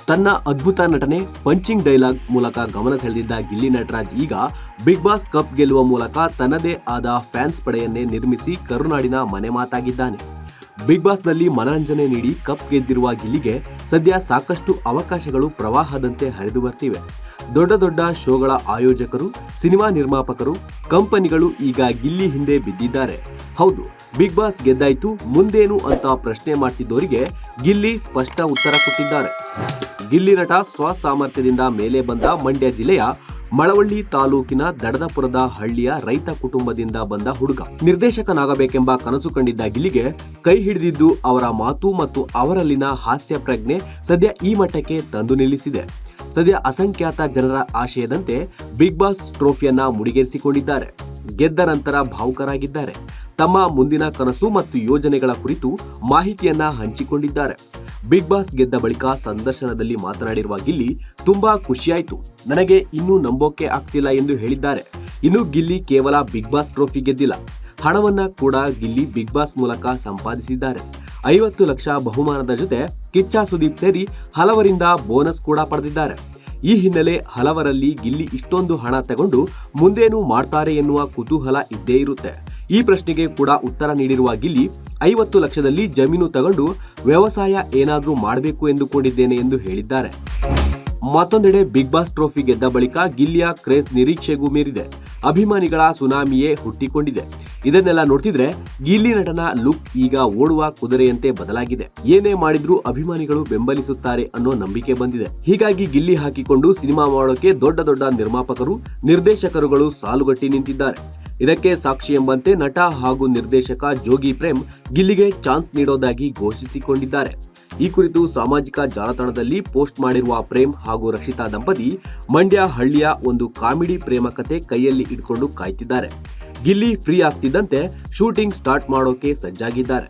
ತನ್ನ ಅದ್ಭುತ ನಟನೆ, ಪಂಚಿಂಗ್ ಡೈಲಾಗ್ ಮೂಲಕ ಗಮನ ಸೆಳೆದಿದ್ದ ಗಿಲ್ಲಿ ನಟರಾಜ್ ಈಗ ಬಿಗ್ ಬಾಸ್ ಕಪ್ ಗೆಲ್ಲುವ ಮೂಲಕ ತನ್ನದೇ ಆದ ಫ್ಯಾನ್ಸ್ ಪಡೆಯನ್ನೇ ನಿರ್ಮಿಸಿ ಕರುನಾಡಿನ ಮನೆ ಮಾತಾಗಿದ್ದಾನೆ. ಬಿಗ್ ಬಾಸ್ನಲ್ಲಿ ಮನರಂಜನೆ ನೀಡಿ ಕಪ್ ಗೆದ್ದಿರುವ ಗಿಲ್ಲಿಗೆ ಸದ್ಯ ಸಾಕಷ್ಟು ಅವಕಾಶಗಳು ಪ್ರವಾಹದಂತೆ ಹರಿದು ಬರ್ತಿವೆ. ದೊಡ್ಡ ದೊಡ್ಡ ಶೋಗಳ ಆಯೋಜಕರು, ಸಿನಿಮಾ ನಿರ್ಮಾಪಕರು, ಕಂಪನಿಗಳು ಈಗ ಗಿಲ್ಲಿ ಹಿಂದೆ ಬಿದ್ದಿದ್ದಾರೆ. ಹೌದು, ಬಿಗ್ ಬಾಸ್ ಗೆದ್ದಾಯ್ತು, ಮುಂದೇನು ಅಂತ ಪ್ರಶ್ನೆ ಮಾಡ್ತಿದ್ದವರಿಗೆ ಗಿಲ್ಲಿ ಸ್ಪಷ್ಟ ಉತ್ತರ ಕೊಟ್ಟಿದ್ದಾರೆ. ಗಿಲ್ಲಿ ನಟ ಸ್ವಸಾಮರ್ಥ್ಯದಿಂದ ಮೇಲೆ ಬಂದ ಮಂಡ್ಯ ಜಿಲ್ಲೆಯ ಮಳವಳ್ಳಿ ತಾಲೂಕಿನ ದಡದಪುರದ ಹಳ್ಳಿಯ ರೈತ ಕುಟುಂಬದಿಂದ ಬಂದ ಹುಡುಗ. ನಿರ್ದೇಶಕನಾಗಬೇಕೆಂಬ ಕನಸು ಕಂಡಿದ್ದ ಗಿಲ್ಲಿಗೆ ಕೈ ಹಿಡಿದಿದ್ದು ಅವರ ಮಾತು ಮತ್ತು ಅವರಲ್ಲಿನ ಹಾಸ್ಯ ಪ್ರಜ್ಞೆ ಸದ್ಯ ಈ ಮಟ್ಟಕ್ಕೆ ತಂದು ನಿಲ್ಲಿಸಿದೆ. ಸದ್ಯ ಅಸಂಖ್ಯಾತ ಜನರ ಆಶಯದಂತೆ ಬಿಗ್ ಬಾಸ್ ಟ್ರೋಫಿಯನ್ನ ಮುಡಿಗೇರಿಸಿಕೊಂಡಿದ್ದಾರೆ. ಗೆದ್ದ ನಂತರ ಭಾವುಕರಾಗಿದ್ದಾರೆ. ತಮ್ಮ ಮುಂದಿನ ಕನಸು ಮತ್ತು ಯೋಜನೆಗಳ ಕುರಿತು ಮಾಹಿತಿಯನ್ನ ಹಂಚಿಕೊಂಡಿದ್ದಾರೆ. ಬಿಗ್ ಬಾಸ್ ಗೆದ್ದ ಬಳಿಕ ಸಂದರ್ಶನದಲ್ಲಿ ಮಾತನಾಡಿರುವ ಗಿಲ್ಲಿ, ತುಂಬಾ ಖುಷಿಯಾಯ್ತು, ನನಗೆ ಇನ್ನೂ ನಂಬೋಕೆ ಆಗ್ತಿಲ್ಲ ಎಂದು ಹೇಳಿದ್ದಾರೆ. ಇನ್ನು ಗಿಲ್ಲಿ ಕೇವಲ ಬಿಗ್ ಬಾಸ್ ಟ್ರೋಫಿ ಗೆದ್ದಿಲ್ಲ, ಹಣವನ್ನ ಕೂಡ ಗಿಲ್ಲಿ ಬಿಗ್ ಬಾಸ್ ಮೂಲಕ ಸಂಪಾದಿಸಿದ್ದಾರೆ. 50 ಲಕ್ಷ ಬಹುಮಾನದ ಜೊತೆ ಕಿಚ್ಚ ಸುದೀಪ್ ಸೇರಿ ಹಲವರಿಂದ ಬೋನಸ್ ಕೂಡ ಪಡೆದಿದ್ದಾರೆ. ಈ ಹಿನ್ನೆಲೆ ಹಲವರಲ್ಲಿ ಗಿಲ್ಲಿ ಇಷ್ಟೊಂದು ಹಣ ತಗೊಂಡು ಮುಂದೇನು ಮಾಡ್ತಾರೆ ಎನ್ನುವ ಕುತೂಹಲ ಇದ್ದೇ ಇರುತ್ತೆ. ಈ ಪ್ರಶ್ನೆಗೆ ಕೂಡ ಉತ್ತರ ನೀಡಿರುವ ಗಿಲ್ಲಿ, 50 ಲಕ್ಷದಲ್ಲಿ ಜಮೀನು ತಗೊಂಡು ವ್ಯವಸಾಯ ಏನಾದ್ರೂ ಮಾಡಬೇಕು ಎಂದುಕೊಂಡಿದ್ದೇನೆ ಎಂದು ಹೇಳಿದ್ದಾರೆ. ಮತ್ತೊಂದೆಡೆ ಬಿಗ್ ಬಾಸ್ ಟ್ರೋಫಿ ಗೆದ್ದ ಬಳಿಕ ಗಿಲ್ಲಿಯ ಕ್ರೇಜ್ ನಿರೀಕ್ಷೆಗೂ ಮೀರಿದೆ. ಅಭಿಮಾನಿಗಳ ಸುನಾಮಿಯೇ ಹುಟ್ಟಿಕೊಂಡಿದೆ. ಇದನ್ನೆಲ್ಲ ನೋಡ್ತಿದ್ರೆ ಗಿಲ್ಲಿ ನಟನ ಲುಕ್ ಈಗ ಓಡುವ ಕುದುರೆಯಂತೆ ಬದಲಾಗಿದೆ. ಏನೇ ಮಾಡಿದ್ರೂ ಅಭಿಮಾನಿಗಳು ಬೆಂಬಲಿಸುತ್ತಾರೆ ಅನ್ನೋ ನಂಬಿಕೆ ಬಂದಿದೆ. ಹೀಗಾಗಿ ಗಿಲ್ಲಿ ಹಾಕಿಕೊಂಡು ಸಿನಿಮಾ ಮಾಡೋಕೆ ದೊಡ್ಡ ದೊಡ್ಡ ನಿರ್ಮಾಪಕರು, ನಿರ್ದೇಶಕರುಗಳು ಸಾಲುಗಟ್ಟಿ ನಿಂತಿದ್ದಾರೆ. ಇದಕ್ಕೆ ಸಾಕ್ಷಿ ಎಂಬಂತೆ ನಟ ಹಾಗೂ ನಿರ್ದೇಶಕ ಜೋಗಿ ಪ್ರೇಮ್ ಗಿಲ್ಲಿಗೆ ಚಾನ್ಸ್ ನೀಡೋದಾಗಿ ಘೋಷಿಸಿಕೊಂಡಿದ್ದಾರೆ. ಈ ಕುರಿತು ಸಾಮಾಜಿಕ ಜಾಲತಾಣದಲ್ಲಿ ಪೋಸ್ಟ್ ಮಾಡಿರುವ ಪ್ರೇಮ್ ಹಾಗೂ ರಕ್ಷಿತಾ ದಂಪತಿ ಮಂಡ್ಯ ಹಳ್ಳಿಯ ಒಂದು ಕಾಮಿಡಿ ಪ್ರೇಮ ಕಥೆ ಕೈಯಲ್ಲಿ ಇಟ್ಕೊಂಡು ಕಾಯ್ತಿದ್ದಾರೆ. ಗಿಲ್ಲಿ ಫ್ರೀ ಆಗ್ತಿದ್ದಂತೆ ಶೂಟಿಂಗ್ ಸ್ಟಾರ್ಟ್ ಮಾಡೋಕೆ ಸಜ್ಜಾಗಿದ್ದಾರೆ.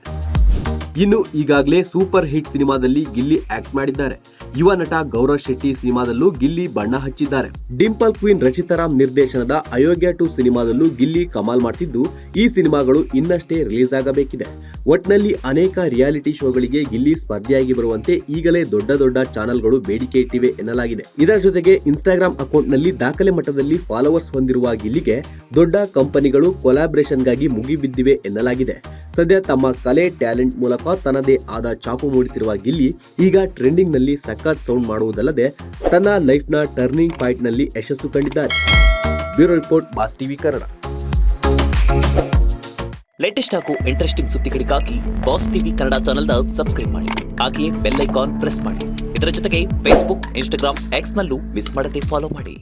ಇನ್ನು ಈಗಾಗಲೇ ಸೂಪರ್ ಹಿಟ್ ಸಿನಿಮಾದಲ್ಲಿ ಗಿಲ್ಲಿ ಆಕ್ಟ್ ಮಾಡಿದ್ದಾರೆ. ಯುವ ನಟ ಗೌರವ್ ಶೆಟ್ಟಿ ಸಿನಿಮಾದಲ್ಲೂ ಗಿಲ್ಲಿ ಬಣ್ಣ ಹಚ್ಚಿದ್ದಾರೆ. ಡಿಂಪಲ್ ಕ್ವೀನ್ ರಚಿತಾರಾಮ್ ನಿರ್ದೇಶನದ ಅಯೋಗ್ಯ 2 ಸಿನಿಮಾದಲ್ಲೂ ಗಿಲ್ಲಿ ಕಮಾಲ್ ಮಾಡ್ತಿದ್ದು, ಈ ಸಿನಿಮಾಗಳು ಇನ್ನಷ್ಟೇ ರಿಲೀಸ್ ಆಗಬೇಕಿದೆ. ಒಟ್ನಲ್ಲಿ ಅನೇಕ ರಿಯಾಲಿಟಿ ಶೋಗಳಿಗೆ ಗಿಲ್ಲಿ ಸ್ಪರ್ಧೆಯಾಗಿ ಬರುವಂತೆ ಈಗಲೇ ದೊಡ್ಡ ದೊಡ್ಡ ಚಾನೆಲ್ಗಳು ಬೇಡಿಕೆ ಇಟ್ಟಿವೆ ಎನ್ನಲಾಗಿದೆ. ಇದರ ಜೊತೆಗೆ ಇನ್ಸ್ಟಾಗ್ರಾಮ್ ಅಕೌಂಟ್ನಲ್ಲಿ ದಾಖಲೆ ಮಟ್ಟದಲ್ಲಿ ಫಾಲೋವರ್ಸ್ ಹೊಂದಿರುವ ಗಿಲ್ಲಿಗೆ ದೊಡ್ಡ ಕಂಪನಿಗಳು ಕೊಲಾಬ್ರೇಷನ್ಗಾಗಿ ಮುಗಿಬಿದ್ದಿವೆ ಎನ್ನಲಾಗಿದೆ. ಸದ್ಯ ತಮ್ಮ ಕಲೆ, ಟ್ಯಾಲೆಂಟ್ ಮೂಲಕ ತನ್ನದೇ ಆದ ಛಾಪು ಮೂಡಿಸಿರುವ ಗಿಲ್ಲಿ ಈಗ ಟ್ರೆಂಡಿಂಗ್ ನಲ್ಲಿ ಸಖತ್ ಸೌಂಡ್ ಮಾಡುವುದಲ್ಲದೆ ತನ್ನ ಲೈಫ್ ನ ಟರ್ನಿಂಗ್ ಪಾಯಿಂಟ್ ನಲ್ಲಿ ಯಶಸ್ಸು ಕಂಡಿದ್ದಾರೆ. Bureau report, boss TV Kannada. Latest ಹಾಗೂ ಇಂಟ್ರೆಸ್ಟಿಂಗ್ ಸುದ್ದಿಗಳಿಗಾಗಿ ಬಾಸ್ ಟಿವಿ ಕನ್ನಡ ಚಾನೆಲ್ನ ಸಬ್ಸ್ಕ್ರೈಬ್ ಮಾಡಿ. ಹಾಗೆಯೇ ಬೆಲ್ ಐಕಾನ್ ಪ್ರೆಸ್ ಮಾಡಿ. ಇದರ ಜೊತೆಗೆ ಫೇಸ್ಬುಕ್, ಇನ್ಸ್ಟಾಗ್ರಾಮ್, ಎಕ್ಸ್ ನಲ್ಲೂ ಮಿಸ್ ಮಾಡದೆ ಫಾಲೋ ಮಾಡಿ.